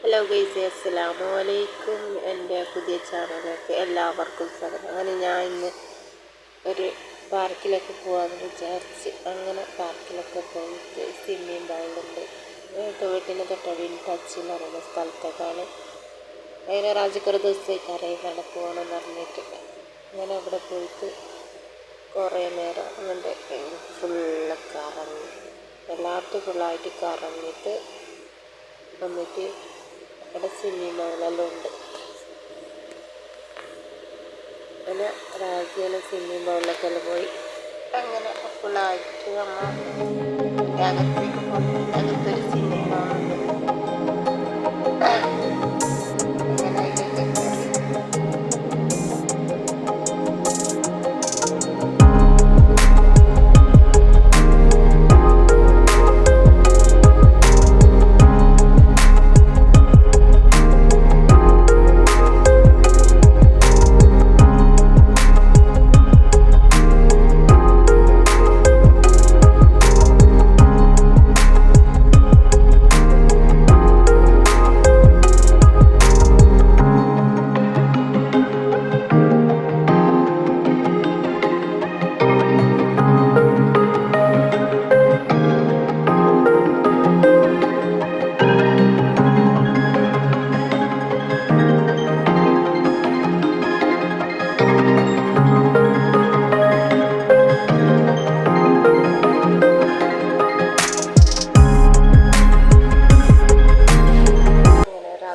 Hello guys, അസ്സലാമു അലൈക്കും. എൻ്റെ പുതിയ ചാനലിലേക്ക് എല്ലാവർക്കും സ്വാഗതം. അങ്ങനെ ഞാൻ ഇന്ന് ഒരു പാർക്കിലൊക്കെ പോകാമെന്ന് വിചാരിച്ച് അങ്ങനെ പാർക്കിലൊക്കെ പോയിട്ട് സ്വിമ്മിങ് പൂളുണ്ട്. വീട്ടിൻ്റെ തൊട്ടടിയിൽ ടച്ച് എന്ന് പറയുന്ന സ്ഥലത്തേക്കാണ്. അതിന് രാജക്കൊരു ദിവസത്തേക്ക് അറിയുന്നതാണ് പോകണമെന്ന് പറഞ്ഞിട്ട് അങ്ങനെ അവിടെ പോയിട്ട് കുറേ നേരം അങ്ങനെ ഫുള്ള് കറങ്ങി, എല്ലായിടത്തും ഫുള്ളായിട്ട് കറങ്ങിയിട്ട് വന്നിട്ട് അവിടെ സ്വിമ്മിങ് പൂളെല്ലാം ഉണ്ട്. അങ്ങനെ രാജ്യം സ്വിമ്മിങ് പൂളിലൊക്കെ പോയി അങ്ങനെ ഫുള്ളായിട്ട് നമ്മൾ അകത്തേക്ക് പോകും. അകത്തൊരു സ്വിമ്മിങ് പൂളുണ്ട്. അങ്ങനെ അതിലേക്ക്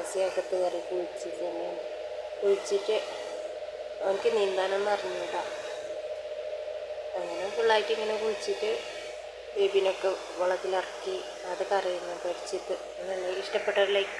കയറി അകത്ത് കയറി കുളിച്ചിട്ട് അവർക്ക് നീന്താനൊന്നും അറിഞ്ഞൂടാ. അങ്ങനെ ഫുള്ളായിട്ട് ഇങ്ങനെ കുളിച്ചിട്ട് ബേബിനൊക്കെ വെള്ളത്തിലിറക്കി അത് കരയുന്നു പഠിച്ചിട്ട്. നല്ല ഇഷ്ടപ്പെട്ട ലൈക്ക്